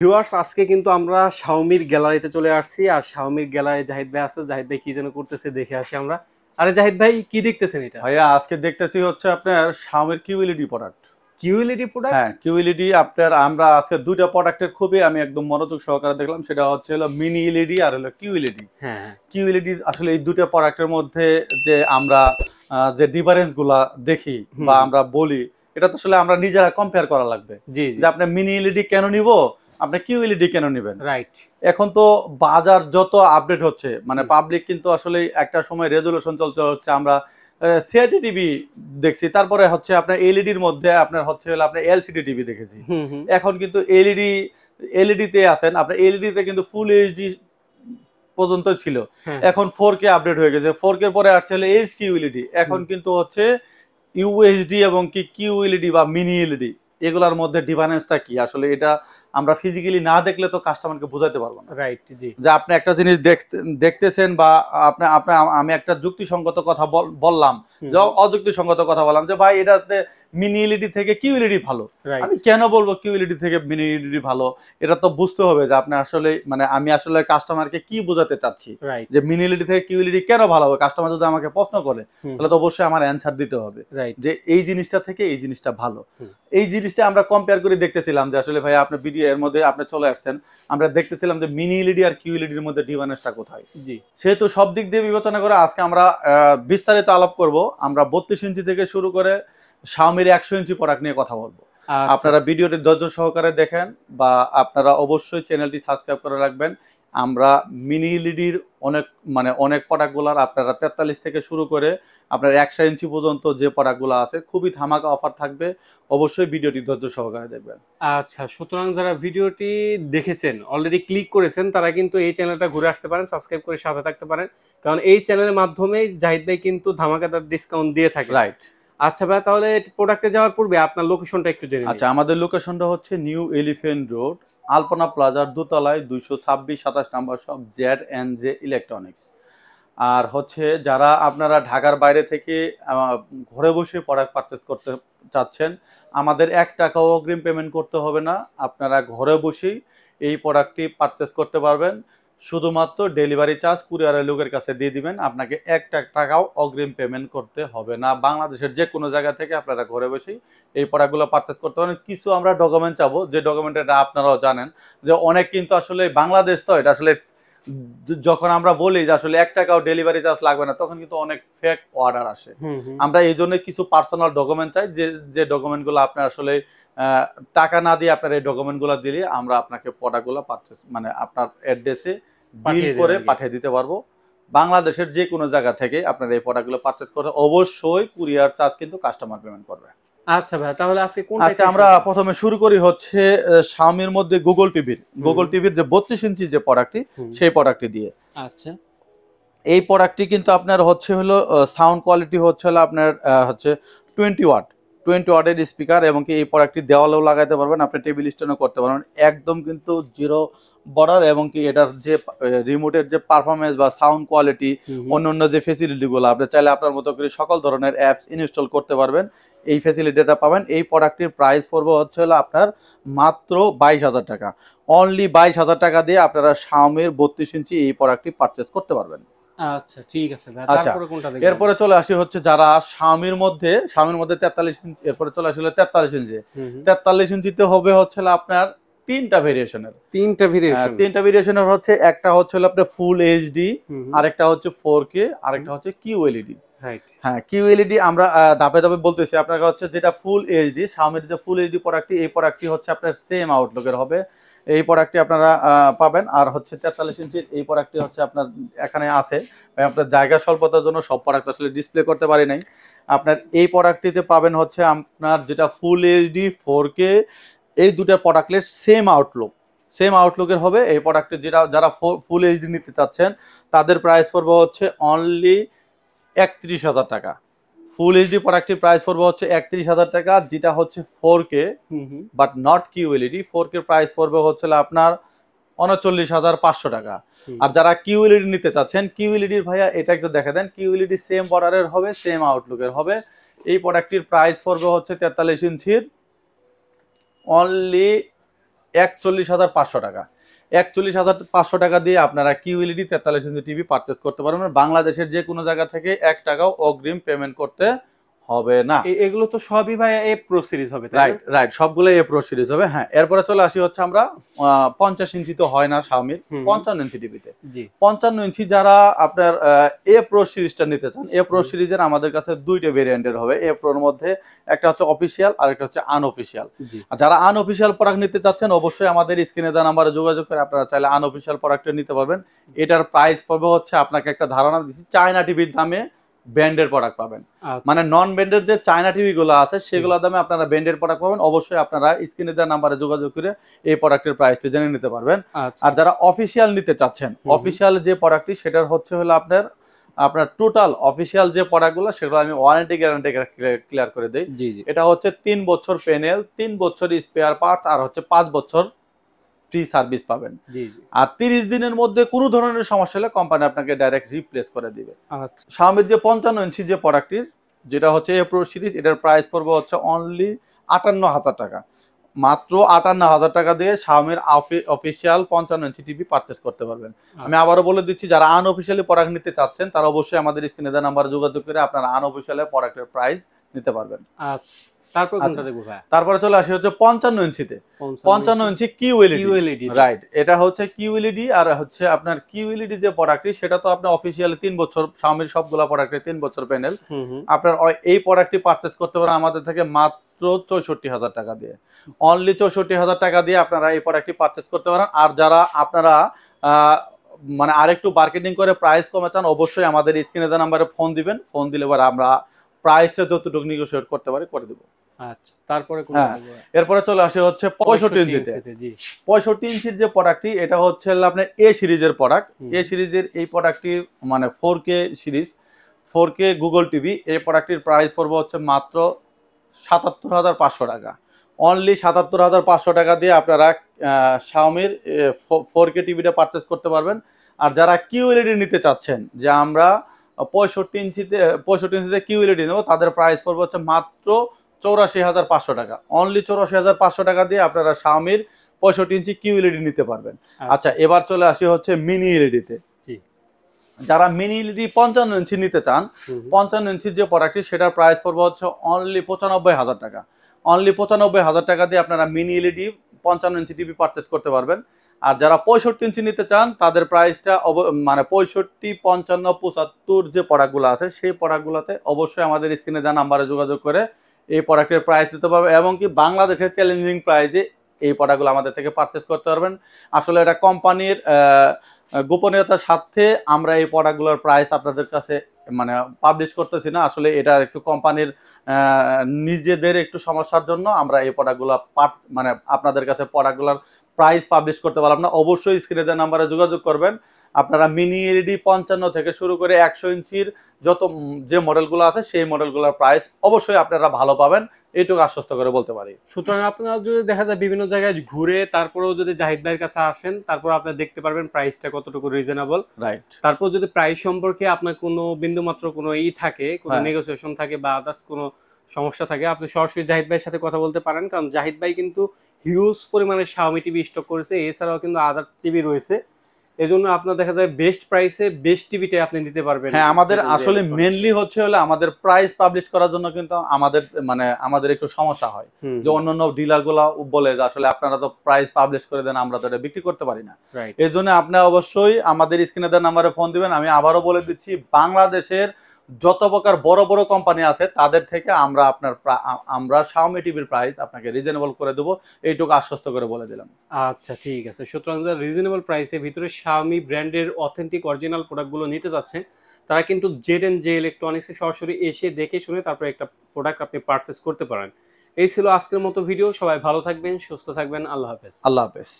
Viewers আজকে কিন্তু আমরা শাওমির গ্যালারিতে চলে আসছি আর শাওমির গ্যালারি জাহিদ ভাই আছে। জাহিদ ভাই কি যেন করতেছে দেখে আসি আমরা। আরে জাহিদ ভাই কি দেখতেছেন এটা? ভাইয়া আজকে দেখতেছি হচ্ছে আপনার শাওমির কিউএলইডি প্রোডাক্ট। QLED product? হ্যাঁ, কিউএলইডি আপনার আমরা আজকে দুইটা প্রোডাক্টের খুবই আমি একদম মনোযোগ সহকারে দেখলাম, সেটা হচ্ছে হলো মিনি এলইডি আর হলো কিউএলইডি। হ্যাঁ হ্যাঁ। কিউএলইডি আসলে এই দুটো প্রোডাক্টের মধ্যে যে আমরা যে ডিফারেন্স গুলা দেখি হুম বা হুম। আমরা বলি, এটা তো আসলে আমরা নিজেরা কম্পেয়ার করা লাগবে জি জি। যে আপনি মিনি এলইডি কেন নিব, আপনি কিউএলইডি কেন নিবেন। রাইট। এখন তো বাজার যত আপডেট হচ্ছে, মানে হুম পাবলিক কিন্তু আসলে একটা সময় রেজুলেশন চলতে হচ্ছে, আমরা সিআরটি টিভি দেখছি, তারপরে হচ্ছে আপনার এলইডির মধ্যে আপনার হচ্ছে হলো আপনার এলসিডি টিভি দেখেছি। হুম হুম। এখন কিন্তু এলইডিতে আছেন, আপনার এলইডিতে কিন্তু ফুল এইচডি পর্যন্ত ছিল। হ্যাঁ এখন 4K আপডেট হয়ে গেছে, 4K পরে আসছে হলো এইচকিউ এলইডি, এখন হুম। কিন্তু হচ্ছে ইউএইচডি এবং কি কিউএলইডি বা মিনি এলইডি। এগুলোর মধ্যে ডিফারেন্সটা কি আসলে, এটা আমরা ফিজিক্যালি না দেখলে তো কাস্টমারকে বোঝাতে পারবো না। রাইট জি। যে আপনি একটা জিনিস দেখতেছেন বা আপনি আপনি আমি একটা যুক্তিসঙ্গত কথা বললাম, হুম যে হুম। অযুক্তিসঙ্গত কথা বললাম যে ভাই এটাতে মিনি এলইডি থেকে কিউএলইডি ভালো। রাইট আমি কেন বলবো কিউএলইডি থেকে মিনি এলইডি ভালো? এটা তো বুঝতে হবে যে আপনি আসলে মানে আমি আসলে কাস্টমারকে কি বোঝাতে চাচ্ছি, রাইট। যে মিনি এলইডি থেকে কিউএলইডি কেন ভালো হবে। কাস্টমার যদি আমাকে প্রশ্ন করে হুম তাহলে হুম। তো অবশ্যই আমার অ্যান্সার দিতে হবে রাইট। যে এই জিনিসটা থেকে এই জিনিসটা ভালো। হুম। এই জিনিসটা আমরা কম্পেয়ার করে দেখতেছিলাম যে আসলে ভাই আপনার ভিডিও এর মধ্যে আপনি চলে আসছেন, আমরা দেখতেছিলাম যে মিনি এলইডি আর কিউএলইডির মধ্যে ডিফারেন্সটা কোথায়। জি। সেহেতু সব দিক দিয়ে বিবেচনা করে আজকে আমরা বিস্তারিত আলাপ করব। আমরা 32 ইঞ্চি থেকে শুরু করে শাওমির 100 ইঞ্চি প্রোডাক্ট নিয়ে কথা বলবো। আচ্ছা। আপনারা ভিডিওটি ধৈর্য সহকারে দেখেন বা আপনারা অবশ্যই চ্যানেলটি সাবস্ক্রাইব করে রাখবেন। আমরা মিনি এলইডির অনেক মানে অনেক প্রোডাক্টগুলোর আপনারা 43 থেকে শুরু করে আপনার 100 ইঞ্চি পর্যন্ত যে প্রোডাক্টগুলো আছে খুবই ধামাকা অফার থাকবে। অবশ্যই ভিডিওটি ধৈর্য সহকারে দেখবেন। আচ্ছা, সুতরাং যারা ভিডিওটি দেখেছেন, অলরেডি ক্লিক করেছেন, তারা কিন্তু এই চ্যানেলটা ঘুরে আসতে পারেন, সাবস্ক্রাইব করে সাথে থাকতে পারেন। কারণ এই চ্যানেলের মাধ্যমেই জাহিদ ভাই কিন্তু ধামাকাদার ডিসকাউন্ট দিয়ে থাকে। রাইট। আচ্ছা ভাই, তাহলে প্রোডাক্টে যাওয়ার পূর্বে আপনার লোকেশনটা একটু জেনে নিই। আচ্ছা, আমাদের লোকেশনটা হচ্ছে নিউ এলিফ্যান্ট রোড, আলপনা প্লাজার দোতলায় 226-27 নম্বর শপ, জেড&জে ইলেকট্রনিক্স। আর হচ্ছে যারা আপনারা ঢাকার বাইরে থেকে ঘরে বসে প্রোডাক্ট পারচেস করতে চাচ্ছেন, আমাদের 1 টাকাও অগ্রিম পেমেন্ট করতে হবে না। আপনারা ঘরে বসেই এই প্রোডাক্টটি পারচেস করতে পারবেন। শুধুমাত্র ডেলিভারি চার্জ কুরিয়ারের লোকের কাছে দিয়ে দিবেন। আপনাকে 1 টাকাও অগ্রিম পেমেন্ট করতে হবে না। বাংলাদেশের যে কোনো জায়গা থেকে আপনারা ঘরে বসেই এই প্রোডাক্টগুলো পারচেস করতে পারেন। কিছু আমরা ডকুমেন্ট চাবো, যে ডকুমেন্টটা আপনারাও জানেন যে অনেক কিন্তু আসলে বাংলাদেশ তো এটা আসলে যখন আমরা বলি যে আসলে 1 টাকাও ডেলিভারি চার্জ লাগবে না, তখন কিন্তু অনেক ফেক অর্ডার আসে। হুম হুম। আমরা এই জন্য কিছু পার্সোনাল ডকুমেন্ট চাই, যে ডকুমেন্টগুলো আপনি আসলে টাকা না দিয়ে আপনার এই ডকুমেন্টগুলো দিলে আমরা আপনাকে প্রোডাক্টগুলো পারচেস মানে আপনার অ্যাড্রেসে বিল পাঠিয়ে দেন করে আর কি। পাঠিয়ে দিতে পারবো। বাংলাদেশের যে কোনো জায়গা থেকে আপনার এই প্রোডাক্টগুলো পারচেস করে অবশ্যই কুরিয়ার চার্জ কিন্তু কাস্টমার পেমেন্ট করবে। আচ্ছা ভাই, তাহলে আজকে কোনটাই আজকে থেকে আমরা শুরু করব? প্রথমে শুরু করি হচ্ছে Xiaomi-র মধ্যে হুম গুগল হুম। টিভির যে 32 ইঞ্চি যে প্রোডাক্টটি, হুম। সেই প্রোডাক্টটি দিয়ে। আচ্ছা। এই প্রোডাক্টটি কিন্তু আপনার হচ্ছে হলো সাউন্ড কোয়ালিটি হচ্ছে হলো আপনার হচ্ছে 20 ওয়াট 20 ওয়াটের স্পিকার, এবং কি এই প্রোডাক্টটি দেওয়ালেও লাগাইতে পারবেন, আপনি টেবিল স্ট্যান্ডও করতে পারবেন। একদম কিন্তু জিরো বর্ডার, এবং কি এটার যে রিমোটের যে পারফরমেন্স বা সাউন্ড কোয়ালিটি, হুম হুম। অন্যান্য যে ফেসিলিটিগুলো আপনি চাইলে আপনার মতো করে সকল ধরনের অ্যাপস ইনস্টল করতে পারবেন, এই ফেসিলিটিটা পাবেন। এই প্রোডাক্টটির প্রাইস পড়বে হচ্ছে হলো আপনার মাত্র 22,000 টাকা। অনলি 22,000 টাকা দিয়ে আপনারা Xiaomi-র 32 ইঞ্চি এই প্রোডাক্টটি পারচেস করতে পারবেন। আচ্ছা, ঠিক আছে ভাই। আচ্ছা, তারপরে কোনটা দেখব আমরা? এরপরে চলে আসি হচ্ছে যারা স্বামীর মধ্যে 43 ইঞ্চি, এরপরে চলে আসলে 43 ইঞ্চি। হুম হুম। 43 ইঞ্চিতে হবে হচ্ছে আপনার তিনটা ভেরিয়েশনের। তিনটা ভেরিয়েশন। তিনটা ভেরিয়েশনের হচ্ছে, একটা হচ্ছে হলো আপনার ফুল এইচডি, হুম হুম। আরেকটা হচ্ছে 4K, হুম। আরেকটা হচ্ছে কিউএলইডি। রাইট। হ্যাঁ, কিউএলইডি আমরা ধাপে ধাপে বলতেছি আপনাকে। হচ্ছে যেটা ফুল এইচডি, Xiaomi-র যে ফুল এইচডি প্রোডাক্টটি, এই প্রোডাক্টটি হচ্ছে আপনার সেম আউটলুকের হবে। এই প্রোডাক্টটি আপনারা পাবেন। আর হচ্ছে 43 ইঞ্চির এই প্রোডাক্টটি হচ্ছে আপনার এখানে আছে। ভাই আপনার জায়গা স্বল্পতার জন্য সব প্রোডাক্ট আসলে ডিসপ্লে করতে পারি নাই। আপনার এই প্রোডাক্টটিতে পাবেন হচ্ছে আপনার যেটা ফুল এইচডি 4K, এই দুটো প্রোডাক্টের সেম আউটলুকের হবে। এই প্রোডাক্টের যারা ফুল এইচডি নিতে চাচ্ছেন, তাদের প্রাইস পড়বে হচ্ছে অনলি 31,000 টাকা। ফুল এইচডি প্রোডাক্টটির প্রাইস পড়বে হচ্ছে 31,000 টাকা, যেটা হচ্ছে 4K hmm hmm. But not QLED. 4K price পড়বে হচ্ছে আপনার 39,500 টাকা। হুম। আর যারা কিউএলইডি নিতে চাচ্ছেন, কিউএলইডির ভাইয়া এটা একটু দেখা দেন, কিউএলইডি সেম বর্ডারের হবে, সেম আউটলুকের হবে। এই প্রোডাক্টটির প্রাইস পড়বে হচ্ছে 43 ইঞ্চির অনলি 41,500 টাকা। 41,500 টাকা দিয়ে আপনারা কিউএলইডি 43 ইঞ্চি টিভি পারচেস করতে পারবেন। বাংলাদেশের যে কোনো জায়গা থেকে 1 টাকাও অগ্রিম পেমেন্ট করতে হবে না। এগুলো তো সবই ভাই এ প্রো সিরিজ হবে, তাই না? রাইট রাইট, সবগুলো এ প্রো সিরিজ হবে। হ্যাঁ, এরপরে চলে আসি হচ্ছে আমরা 50 ইঞ্চি তো হয় না শাওমির, 55 ইঞ্চি টিভিতে। জি 55 ইঞ্চি যারা আপনার এ প্রো সিরিজটা নিতে চান, এ প্রো সিরিজের আমাদের কাছে দুইটা ভেরিয়েন্টের হবে। এ প্রোর মধ্যে একটা হচ্ছে অফিসিয়াল আর একটা হচ্ছে আনঅফিসিয়াল। জি আর যারা আনঅফিসিয়াল প্রোডাক্ট নিতে চাচ্ছেন অবশ্যই আমাদের স্ক্রিনে দেওয়া নাম্বারে যোগাযোগ করে আপনারা চাইলে আনঅফিসিয়াল প্রোডাক্টটা নিতে পারবেন। এটার প্রাইস পড়বে হচ্ছে, আপনাকে একটা ধারণা দিচ্ছি, চায়না টিভির দামে ব্র্যান্ডের প্রোডাক্ট পাবেন। আচ্ছা। মানে নন ব্র্যান্ডের যে চায়না টিভি গুলো আছে সেগুলোর দামে আপনারা ব্র্যান্ডের প্রোডাক্ট পাবেন। অবশ্যই আপনারা স্ক্রিনে দেওয়া নাম্বারে যোগাযোগ করে এই প্রোডাক্টের প্রাইসটা জেনে নিতে পারবেন। আচ্ছা আর যারা অফিসিয়াল নিতে চাচ্ছেন, অফিসিয়াল যে প্রোডাক্টটি সেটার হচ্ছে হলো আপনার টোটাল অফিসিয়াল যে প্রোডাক্টগুলো সেগুলো আমি ওয়ারেন্টি গ্যারান্টি ক্লিয়ার করে দেই। জি জি এটা হচ্ছে 3 বছর প্যানেল, 3 বছর স্পেয়ার পার্টস আর হচ্ছে 5 বছর ফ্রি সার্ভিস পাবেন। জি জি আর 30 দিনের মধ্যে কোনো ধরনের সমস্যা হলে কোম্পানি আপনাকে ডাইরেক্ট রিপ্লেস করে দিবে। আচ্ছা শাওমির যে 55 ইঞ্চি যে প্রোডাক্টটির, যেটা হচ্ছে এ প্রো সিরিজ, এটার প্রাইস পড়বে হচ্ছে অনলি 58,000 টাকা। মাত্র 58,000 টাকা দিয়ে শাওমির অফিসিয়াল 55 ইঞ্চি টিভি পারচেস করতে পারবেন। আমি আবারও বলে দিচ্ছি, যারা আনঅফিসিয়ালি প্রোডাক্ট নিতে চাচ্ছেন তারা অবশ্যই আমাদের স্ক্রিনে দেওয়া নাম্বারে যোগাযোগ করে আপনারা আনঅফিসিয়ালি প্রোডাক্টের প্রাইস নিতে পারবেন। আচ্ছা, তারপর কোনটা দেখবো ভাই? তারপরে চলে আসি হচ্ছে 55 ইঞ্চিতে। 55 ইঞ্চি কিউএলইডি। রাইট, এটা হচ্ছে কিউএলইডি। আর হচ্ছে আপনার কিউএলইডি যে প্রোডাক্টটি সেটা তো আপনি অফিসিয়ালি 3 বছর, শাওমির সবগুলা প্রোডাক্টে 3 বছর প্যানেল। আপনার এই প্রোডাক্টটি পারচেজ করতে পারেন আমাদের থেকে মাত্র 64,000 টাকা দিয়ে। অনলি 64,000 টাকা দিয়ে আপনারা এই প্রোডাক্টটি পারচেজ করতে পারেন। আর যারা আপনারা মানে আরেকটু মার্কেটিং করে প্রাইস কমে চান অবশ্যই আমাদের স্ক্রিনে দেওয়া নাম্বারে ফোন দিবেন। ফোন দিলে এবার আমরা প্রাইসটা যতটুকু নেগোশিয়েট করতে পারি করে দেবো। আচ্ছা, তারপরে কোনটা দেখবো? এরপরে চলে আসে হচ্ছে 65 ইঞ্চিতে। জি 65 ইঞ্চির যে প্রোডাক্টটি, এটা হচ্ছে আপনার এ সিরিজের প্রোডাক্ট। এ সিরিজের এই প্রোডাক্টটি মানে 4K series, 4K Google TV. এই প্রোডাক্টটির প্রাইস পড়বে হচ্ছে মাত্র 77,500 টাকা। অনলি 77,500 টাকা দিয়ে আপনারা শাওমির 4K টিভিটা পারচেস করতে পারবেন। আর যারা কিউএলইডি নিতে চাচ্ছেন যে আমরা 65 ইঞ্চিতে কিউএলইডি নেবো, তাদের প্রাইস পড়বে হচ্ছে মাত্র 84,500 টাকা। অনলি 84,500 টাকা দিয়ে আপনারা শাওমির 65 ইঞ্চি কিউএলইডি নিতে পারবেন। আচ্ছা, এবার চলে আসি হচ্ছে মিনি এলইডিতে। যারা মিনি এলইডি 55 ইঞ্চি নিতে চান, 55 ইঞ্চির যে প্রোডাক্টটি সেটার প্রাইস পড়বে হচ্ছে অনলি 95,000 টাকা। অনলি 95,000 টাকা দিয়ে আপনারা mini LED 55 inch TV purchase করতে পারবেন। আর যারা 65 ইঞ্চি নিতে চান তাদের প্রাইসটা মানে 65, 55, 75 যে প্রোডাক্টগুলো আছে সেই প্রোডাক্টগুলোতে অবশ্যই আমাদের স্ক্রিনে দেওয়া নাম্বারে যোগাযোগ করে এই প্রোডাক্টের প্রাইস দিতে পারবে, এবং কি বাংলাদেশের চ্যালেঞ্জিং প্রাইসে এই প্রোডাক্টগুলো আমাদের থেকে পারচেস করতে পারবেন। আসলে এটা কোম্পানির গোপনীয়তার স্বার্থে আমরা এই প্রোডাক্টগুলোর প্রাইস আপনাদের কাছে মানে পাবলিশ করতেছি না। আসলে এটা একটু কোম্পানির নিজেদের একটু সমস্যার জন্য আমরা এই প্রোডাক্টগুলো মানে আপনাদের কাছে প্রোডাক্টগুলোর প্রাইস পাবলিশ করতে পারলাম না। অবশ্যই স্ক্রিনে দেওয়া নাম্বারে যোগাযোগ করবেন। আপনারা মিনি এলইডি 55 থেকে শুরু করে 100 ইঞ্চির যত যে মডেলগুলো আছে সেই মডেলগুলোর প্রাইস অবশ্যই আপনারা ভালো পাবেন, এইটুকু আশ্বস্ত করে বলতে পারি। সুতরাং আপনারা যদি দেখা যায় বিভিন্ন জায়গায় ঘুরে তারপরেও যদি জাহিদ ভাইয়ের কাছে আসেন, তারপর আপনি দেখতে পারবেন প্রাইসটা কতটুকু রিজনেবল। রাইট। তারপর যদি প্রাইস সম্পর্কে আপনার কোনো বিন্দুমাত্র কোনো থাকে, কোনো নেগোসিয়েশন থাকে বা আদার্স কোনো সমস্যা থাকে, আপনি সরাসরি জাহিদ ভাইয়ের সাথে কথা বলতে পারেন। কারণ জাহিদ ভাই কিন্তু হিউজ পরিমাণে শাওমি টিভি স্টক করেছে, এছাড়াও কিন্তু আদার টিভি রয়েছে। এজন্য আপনার দেখা যায় বেস্ট প্রাইসে বেস্ট টিভিটাই আপনি নিতে পারবেন। হ্যাঁ, আমাদের আসলে মেইনলি হচ্ছে হলো আমাদের প্রাইস পাবলিশ করার জন্য কিন্তু আমাদের একটু সমস্যা হয় যে অন্যান্য ডিলারগুলো বলে যে আসলে আপনারা তো প্রাইস পাবলিশ করে দেন, আমরা তো এটা বিক্রি করতে পারি না। এই জন্য আপনি অবশ্যই আমাদের স্ক্রিনে দেওয়া নাম্বারে ফোন দিবেন। আমি আবারও বলে দিচ্ছি, বাংলাদেশের যত প্রকার বড় বড় কোম্পানি আছে তাদের থেকে আমরা শাওমি টিভির প্রাইস আপনাকে রিজনেবল করে দেবো, এইটুকু আশ্বস্ত করে বলে দিলাম। আচ্ছা, ঠিক আছে। সুতরাং যারা রিজনেবল প্রাইসের ভিতরে শাওমি ব্র্যান্ডের অথেন্টিক অরিজিনাল প্রোডাক্টগুলো নিতে যাচ্ছে তারা কিন্তু জেড&জে ইলেকট্রনিক্সে সরাসরি এসে দেখে শুনে তারপর একটা প্রোডাক্ট আপনি পারচেস করতে পারেন। এই ছিল আজকের মতো ভিডিও। সবাই ভালো থাকবেন, সুস্থ থাকবেন। আল্লাহ হাফেজ। আল্লাহ হাফেজ।